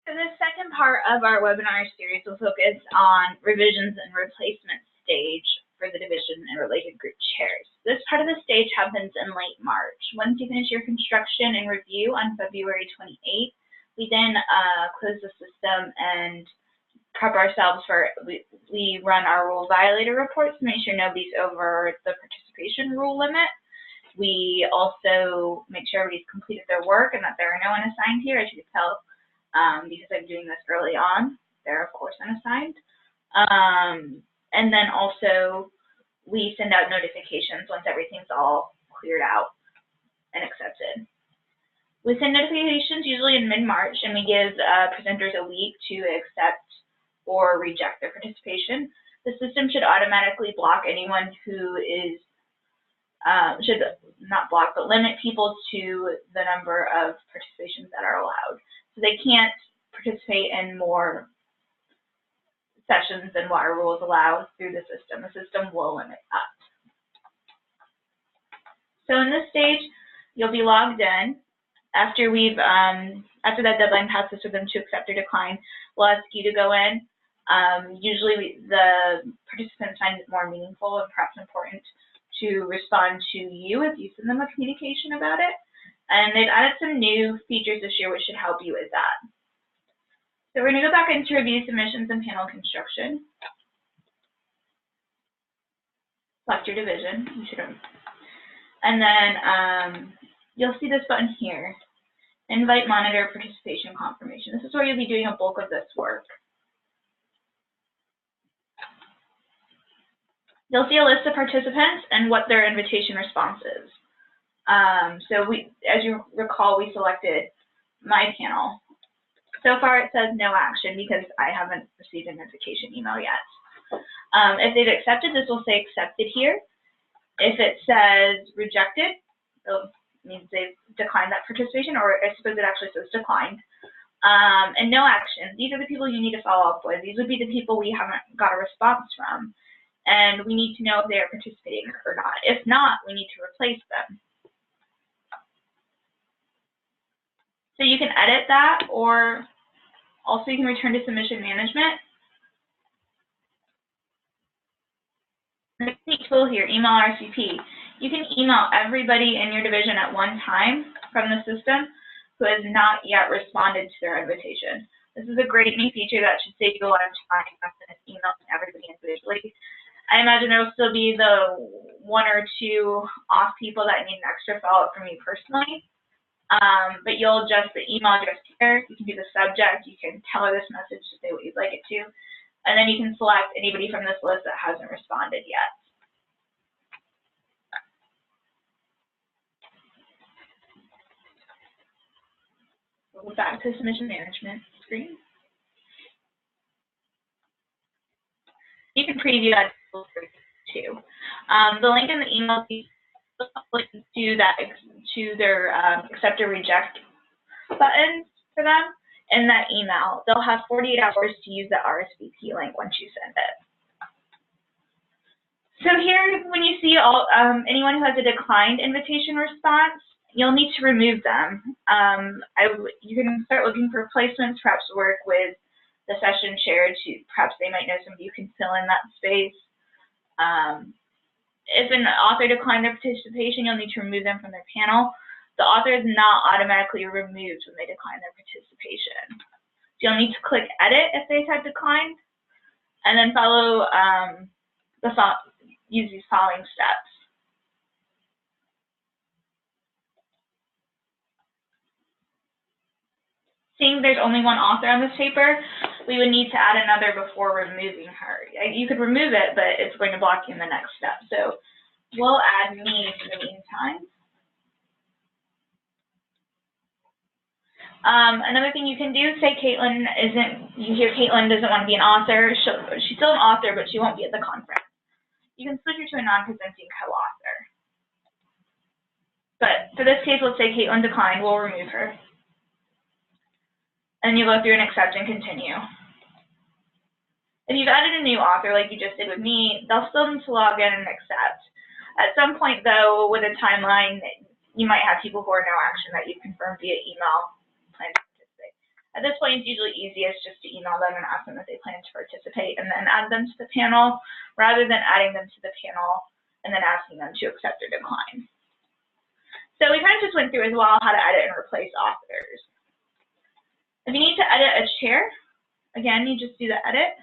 So the second part of our webinar series will focus on revisions and replacement stage for the division and related group chairs. This part of the stage happens in late March. Once you finish your construction and review on February 28th, we then close the system and prep ourselves for, we run our rule violator reports to make sure nobody's over the participation rule limit. We also make sure everybody's completed their work and that there are no unassigned here, as you can tell, because I'm doing this early on. They're, of course, unassigned. And then also, we send out notifications once everything's all cleared out and accepted. We send notifications usually in mid-March, and we give presenters a week to accept or reject their participation. The system should automatically block anyone who is, should not block, but limit people to the number of participations that are allowed. So they can't participate in more sessions than what our rules allow through the system. The system will limit up. So in this stage, you'll be logged in. After we've, after that deadline passes for them to accept or decline, we'll ask you to go in. Usually the participants find it more meaningful and perhaps important to respond to you if you send them a communication about it. And they've added some new features this year which should help you with that. So we're going to go back into review submissions and panel construction. Select your division. You should have. And then you'll see this button here, invite monitor participation confirmation. This is where you'll be doing a bulk of this work. You'll see a list of participants and what their invitation response is. So as you recall, we selected my panel. So far it says no action because I haven't received a notification email yet. If they've accepted, this will say accepted here. If it says rejected, it means they've declined that participation, or I suppose it actually says declined. And no action, these are the people you need to follow up with. These would be the people we haven't got a response from. And we need to know if they are participating or not. If not, we need to replace them. So you can edit that, or also you can return to submission management. The neat tool here, email RSVP. You can email everybody in your division at one time from the system who has not yet responded to their invitation. This is a great new feature that should save you a lot of time emailing everybody individually. I imagine there will still be the one or two off people that need an extra follow-up from you personally. But you'll adjust the email address here. You can do the subject. You can tell her this message to say what you'd like it to. And then you can select anybody from this list that hasn't responded yet. We'll go back to the submission management screen. You can preview that too. The link in the email to their accept or reject buttons for them in that email. They'll have 48 hours to use the RSVP link once you send it. So here, when you see anyone who has a declined invitation response, you'll need to remove them. You can start looking for replacements, perhaps work with the session chair to perhaps they might know somebody who can fill in that space. If an author declined their participation, you'll need to remove them from their panel. The author is not automatically removed when they decline their participation. So you'll need to click edit if they have declined, and then follow use these following steps. Seeing there's only one author on this paper, we would need to add another before removing her. You could remove it, but it's going to block you in the next step. So we'll add me in the meantime. Another thing you can do, say Caitlin you hear Caitlin doesn't want to be an author. She's still an author, but she won't be at the conference. You can switch her to a non-presenting co-author. But for this case, let's say Caitlin declined. We'll remove her. And you go through and accept and continue. If you've added a new author, like you just did with me, they'll still need to log in and accept. At some point, though, with a timeline, you might have people who are no action that you confirm via email plan to participate. At this point, it's usually easiest just to email them and ask them if they plan to participate and then add them to the panel, rather than adding them to the panel and then asking them to accept or decline. So we kind of just went through as well how to edit and replace authors. If you need to edit a chair, again, you just do the edit.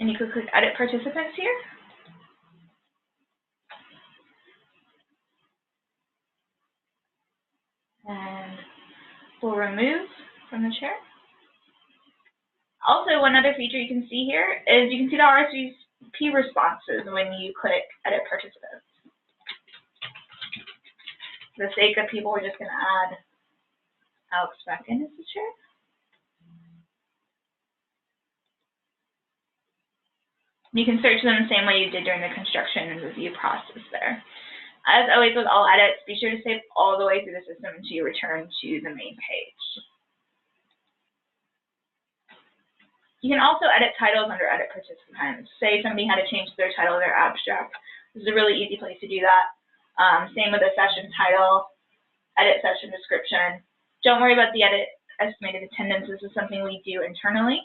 And you could click Edit Participants here. And we'll remove from the chair. Also, one other feature you can see here is you can see the RSVP responses when you click Edit Participants. For the sake of people, we're just going to add Alex back in as the chair. You can search them the same way you did during the construction and review process there. As always with all edits, be sure to save all the way through the system until you return to the main page. You can also edit titles under Edit Participants. Say somebody had to change their title of their abstract. This is a really easy place to do that. Same with the session title, edit session description. Don't worry about the edit estimated attendance. This is something we do internally.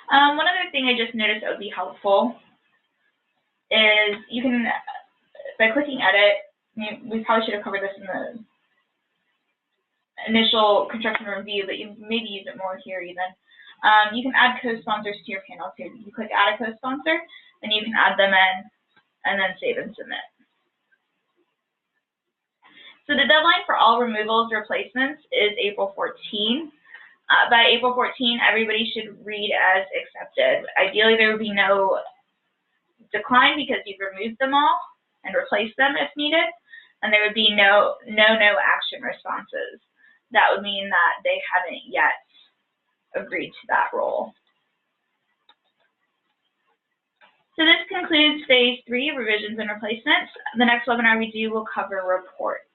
One other thing I just noticed that would be helpful is you can, by clicking edit, we probably should have covered this in the initial construction review, but you maybe use it more here even. You can add co-sponsors to your panels here. You click add a co-sponsor, and you can add them in, and then save and submit. So the deadline for all removals replacements is April 14. By April 14, everybody should read as accepted. Ideally, there would be no decline because you've removed them all and replaced them if needed, and there would be no action responses. That would mean that they haven't yet agreed to that role. So this concludes phase 3, revisions and replacements. The next webinar we do will cover reports.